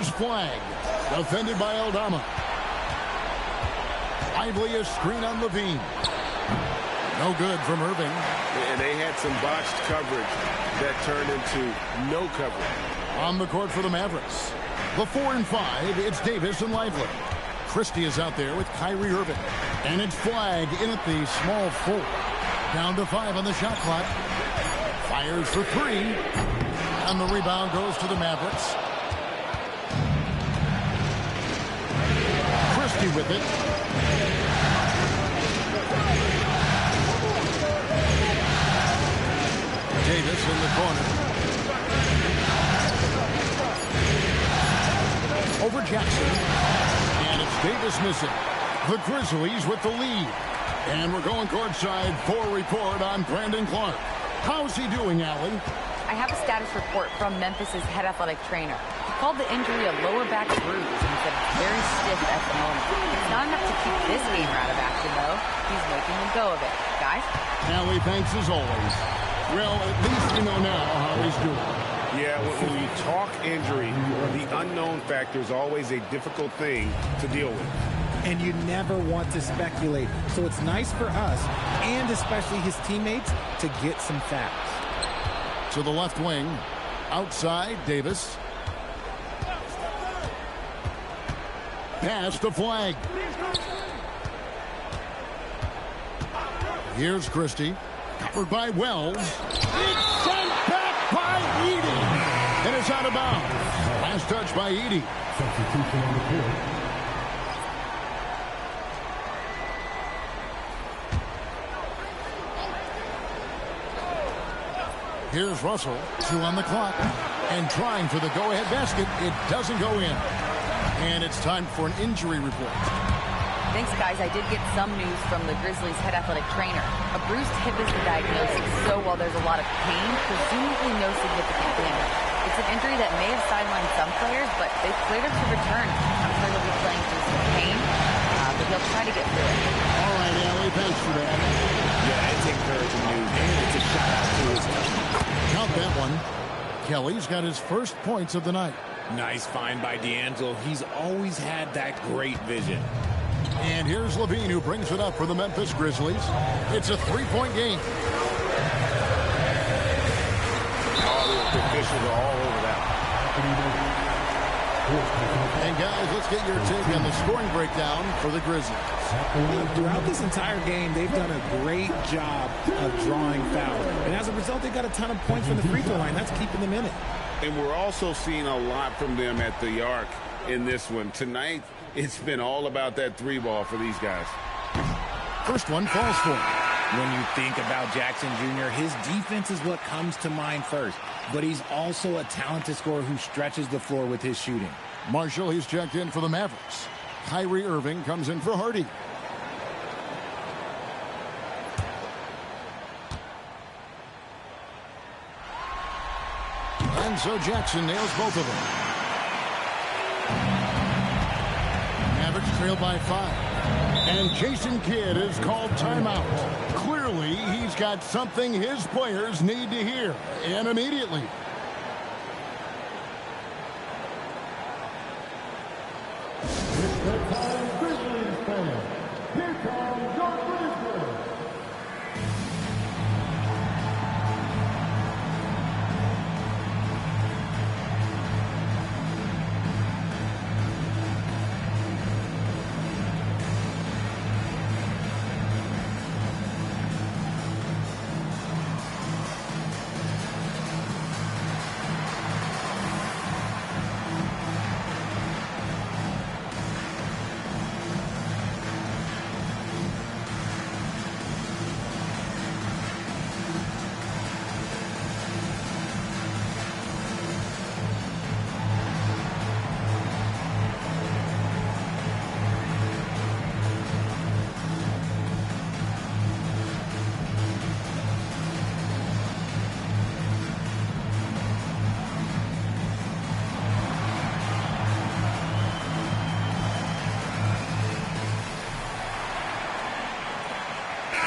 Here's Flag. Defended by Aldama. Lively a screen on Levine. No good from Irving. And they had some botched coverage that turned into no coverage. On the court for the Mavericks. The 4 and 5, it's Davis and Lively. Christie is out there with Kyrie Irving. And it's Flag in at the small 4. Down to 5 on the shot clock. Fires for 3. And the rebound goes to the Mavericks. Christie with it. Davis in the corner. Over Jackson. And it's Davis missing. The Grizzlies with the lead. And we're going courtside for a report on Brandon Clark. How's he doing, Allie? I have a status report from Memphis's head athletic trainer. He called the injury a lower back bruise and said it's very stiff at the moment. It's not enough to keep this gamer out of action, though. He's making a go of it. Guys? Allie, thanks as always. Well, at least we know now how he's doing. Yeah, when you talk injury, the unknown factor is always a difficult thing to deal with. And you never want to speculate. So it's nice for us, and especially his teammates, to get some facts. To the left wing. Outside, Davis. Pass to Flag. Here's Christie. Covered by Wells. It's sent back by Edey. And it's out of bounds. Last touch by Edey. Substitution on the court. Here's Russell. 2 on the clock. And trying for the go-ahead basket. It doesn't go in. And it's time for an injury report. Thanks, guys. I did get some news from the Grizzlies' head athletic trainer. A bruised hip is the diagnosis, so while there's a lot of pain, presumably no significant damage. It's an injury that may have sidelined some players, but they've cleared him to return. I'm sure he'll be playing through some pain, but he'll try to get through it. All right, Allie, thanks for that. Yeah, it's encouraging news, and it's a shout-out to his team. Count that one. Kelly's got his first points of the night. Nice find by D'Angelo. He's always had that great vision. And here's Levine, who brings it up for the Memphis Grizzlies. It's a 3-point game. The officials are all over that. And guys, let's get your take on the scoring breakdown for the Grizzlies. Throughout this entire game, they've done a great job of drawing fouls. And as a result, they got a ton of points from the free throw line. That's keeping them in it. And we're also seeing a lot from them at the arc in this one. Tonight, it's been all about that 3-ball for these guys. First one falls for him. When you think about Jackson Jr., his defense is what comes to mind first. But he's also a talented scorer who stretches the floor with his shooting. Marshall, he's checked in for the Mavericks. Kyrie Irving comes in for Hardy. And so Jackson nails both of them. Mavericks trail by 5. And Jason Kidd is called timeout. Clearly, he's got something his players need to hear, and immediately. It's the time, Grizzlies fan. Here comes your Grizzlies.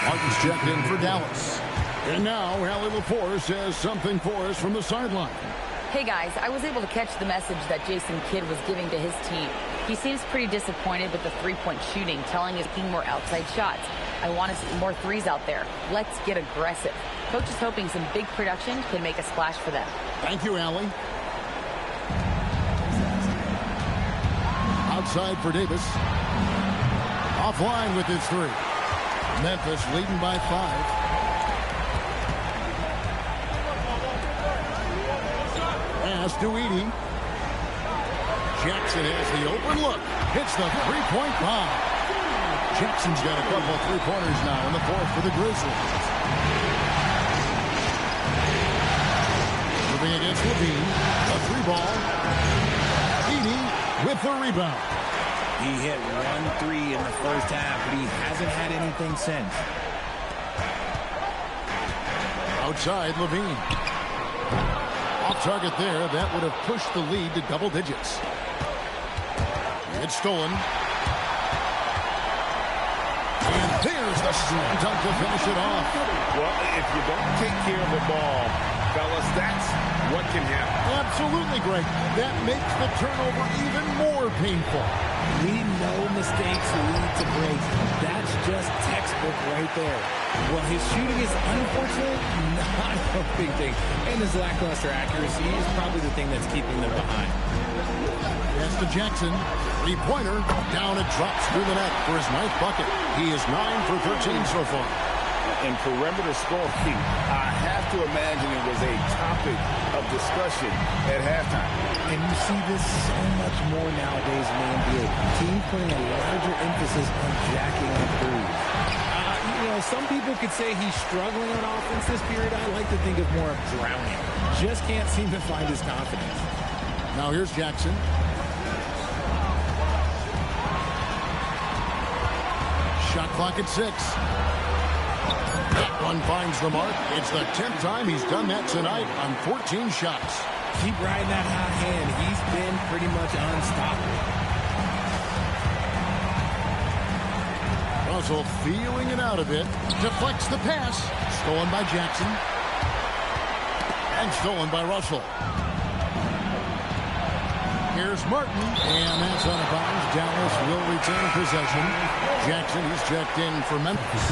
Martin's checked in for Dallas. And now Allie LaForce has something for us from the sideline. Hey guys, I was able to catch the message that Jason Kidd was giving to his team. He seems pretty disappointed with the three-point shooting, telling his team more outside shots. I want to see more threes out there. Let's get aggressive. Coach is hoping some big production can make a splash for them. Thank you, Allie. Outside for Davis. Offline with his three. Memphis leading by 5. Pass to Edey. Jackson has the open look. Hits the three-point bomb. Jackson's got a couple of three-pointers now in the fourth for the Grizzlies. Moving against Levine. A three ball. Edey with the rebound. He hit 1 3 in the first half, but he hasn't had anything since. Outside Levine. Off target there. That would have pushed the lead to double digits. It's stolen. And there's the slam dunk to finish it off. Well, if you don't take care of the ball, fellas, that's what can happen. Absolutely great. That makes the turnover even more painful. We know mistakes lead to breaks. That's just textbook right there. Well, his shooting is unfortunately not a big thing. And his lackluster accuracy is probably the thing that's keeping them behind. Pass to Jackson. Three-pointer. Down it drops through the net for his 9th bucket. He is 9 for 13 so far. In perimeter scoring, I have to imagine it was a topic of discussion at halftime. And you see this so much more nowadays in the NBA. Teams putting a larger emphasis on jacking up threes. Some people could say he's struggling on offense this period. I like to think of more of drowning. Just can't seem to find his confidence. Now here's Jackson. Shot clock at 6. That one finds the mark. It's the 10th time he's done that tonight on 14 shots. Keep riding that hot hand. He's been pretty much unstoppable. Russell feeling it out a bit. Deflects the pass. Stolen by Jackson. And stolen by Russell. Here's Martin. And that's out of bounds. Dallas will retain possession. Jackson, he's checked in for Memphis.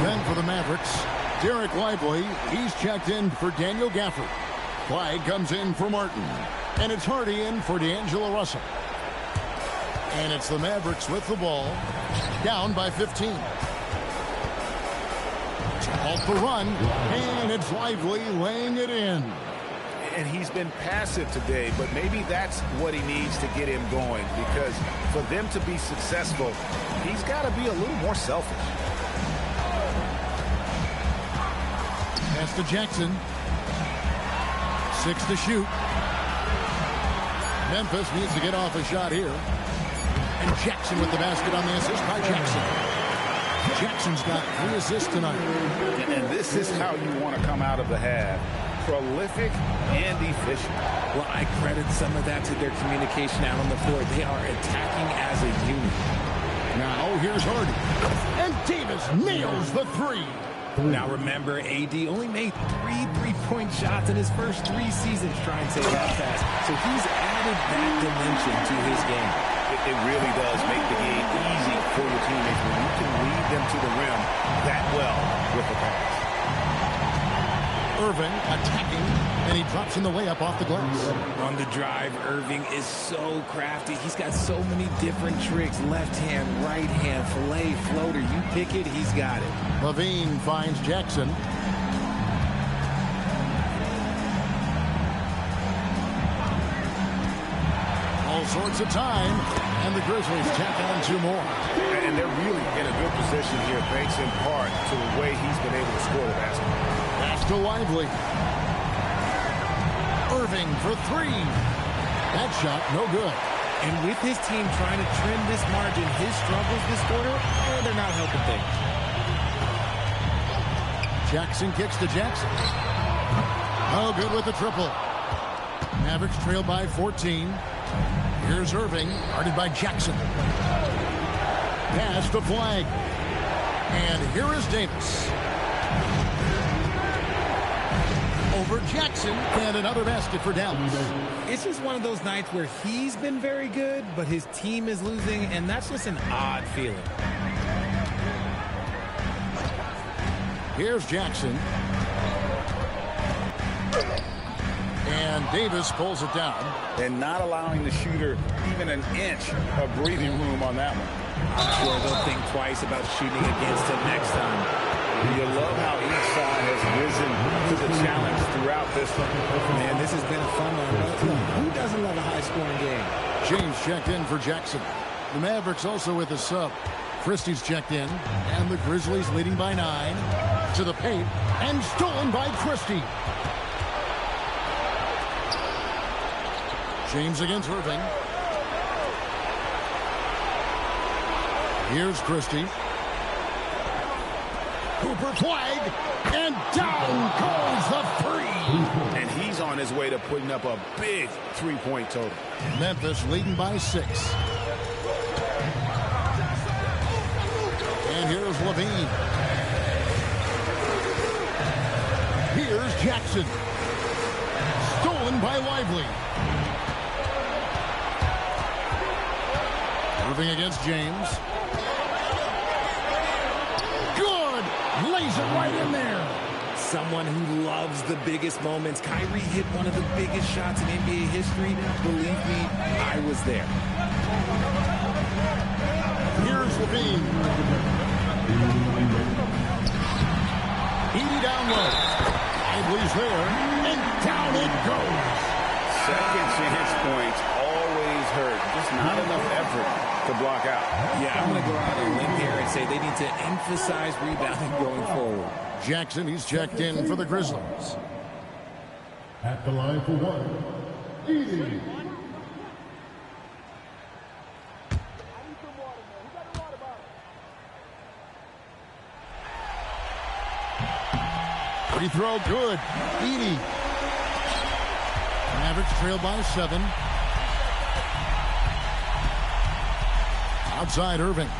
Then for the Mavericks, Derek Lively. He's checked in for Daniel Gafford. Flag comes in for Martin. And it's Hardy in for D'Angelo Russell. And it's the Mavericks with the ball. Down by 15. Off the run. And it's Lively laying it in. And he's been passive today, but maybe that's what he needs to get him going, because for them to be successful, he's got to be a little more selfish. Pass to Jackson. 6 to shoot. Memphis needs to get off a shot here. And Jackson with the basket on the assist by Jackson. Jackson's got 3 assists tonight. And this is how you want to come out of the half. Prolific and efficient. Well, I credit some of that to their communication out on the floor. They are attacking as a unit. Now here's Hardy. And Davis nails the 3. Now remember, AD only made 3 three-point shots in his first 3 seasons trying to say that fast. So he's added that dimension to his game. It really does make the game easy for your teammates when you can lead them to the rim that well with the pass. Irving attacking, and he drops in the way up off the glass. On the drive, Irving is so crafty. He's got so many different tricks. Left hand, right hand, fillet, floater. You pick it, he's got it. Levine finds Jackson. All sorts of time, and the Grizzlies tack on 2 more. And they're really in a good position here, thanks in part to the way he's been able to score the basketball. Pass to Lively. Irving for 3. That shot, no good. And with his team trying to trim this margin, his struggles this quarter, they're not helping things. Jackson kicks to Jackson. Oh, good with the triple. Mavericks trail by 14. Here's Irving, guarded by Jackson. Pass to Flag. And here is Davis. over Jackson. And another basket for Dallas. It's just one of those nights where he's been very good, but his team is losing, and that's just an odd feeling. Here's Jackson. And Davis pulls it down. And not allowing the shooter even an inch of breathing room on that one. I'm sure they'll think twice about shooting against him next time. You love how each side has risen to the challenge throughout this one. Man, this has been a fun one. Who doesn't love a high-scoring game? James checked in for Jackson. The Mavericks also with a sub. Christie's checked in, and the Grizzlies leading by 9. To the paint, and stolen by Christie. James against Irving. Here's Christie. Cooper flag, and down goes the three. And he's on his way to putting up a big three-point total. Memphis leading by 6. And here's Levine. Here's Jackson. Stolen by Lively. Irving against James. Good! Lays it right in there. Someone who loves the biggest moments. Kyrie hit one of the biggest shots in NBA history. Believe me, I was there. Here's Levine. Edie down low. Lively's there, and down it goes. Second chance points always hurt. Just not enough effort to block out. Yeah, I'm going to go out on a limb here and say they need to emphasize rebounding going forward. Jackson, he's checked in for the Grizzlies. At the line for one, Edie. Free throw good. Edie. Mavericks trail by 7. Outside Irving.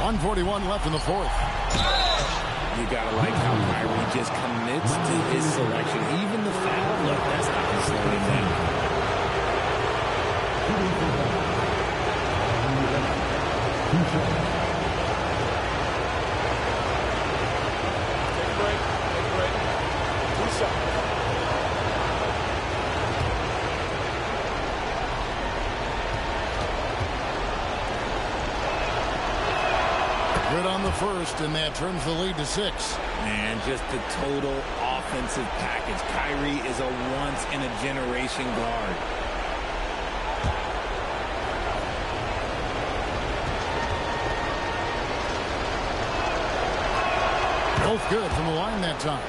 1:41 left in the fourth. You gotta like how Kyrie just commits to his selection. Even the foul, look, that's not gonna slow him down. Good on the first, and that turns the lead to 6. Man, just the total offensive package. Kyrie is a once-in-a-generation guard. Both good from the line that time.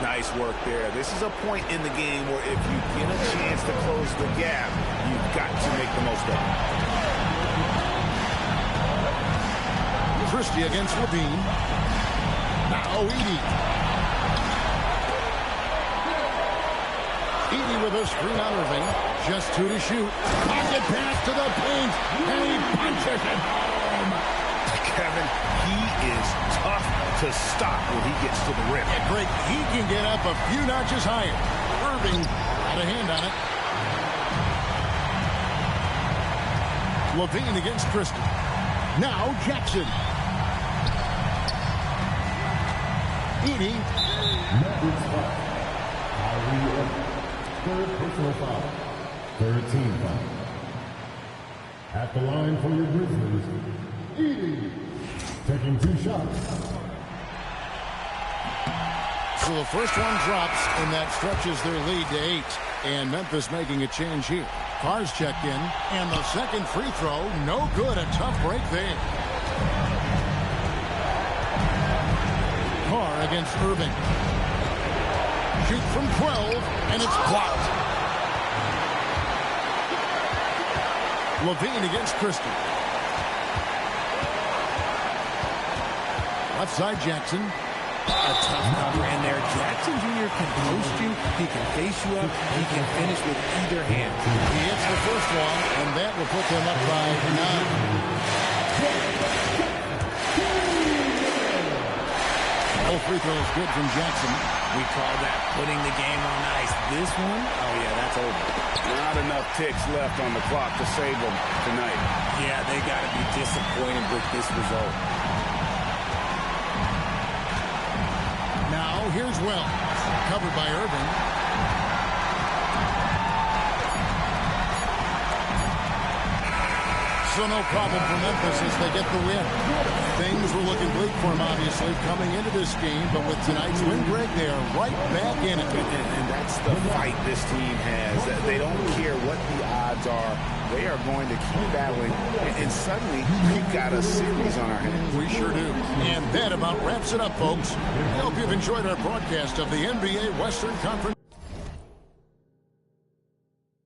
Nice work there. This is a point in the game where if you get a chance to close the gap, you've got to make the most of it. Christie against Levine. Now Edie. Edie with a screen on Irving. Just 2 to shoot. Pocket pass to the paint. And he punches it home. Kevin, he is tough to stop when he gets to the rim. Yeah, Greg, he can get up a few notches higher. Irving had a hand on it. Levine against Christie. Now Jackson. Edie. Third personal foul. Third team foul. At the line for your Grizzlies, Edie. Taking 2 shots. So the first one drops, and that stretches their lead to 8. And Memphis making a change here. Carr's checked in, and the second free throw, no good. A tough break there. Carr against Irving. Shoot from 12, and it's blocked. Levine against Christie. Left side Jackson. A tough cover in there. Jackson Jr. can post you. He can face you up. He can finish with either hand. He hits the first one, and that will put them up by 9. No free throws good from Jackson. We call that putting the game on ice. This one, oh yeah, that's over. Not enough ticks left on the clock to save them tonight. Yeah, they got to be disappointed with this result. Now, here's Wells. Covered by Irving. So no problem for Memphis as they get the win. Things were looking bleak for them, obviously, coming into this game. But with tonight's win, Greg, they are right back in it. And that's the fight this team has. They don't care what the odds are. They are going to keep battling. And suddenly, we've got a series on our hands. We sure do. And that about wraps it up, folks. I hope you've enjoyed our broadcast of the NBA Western Conference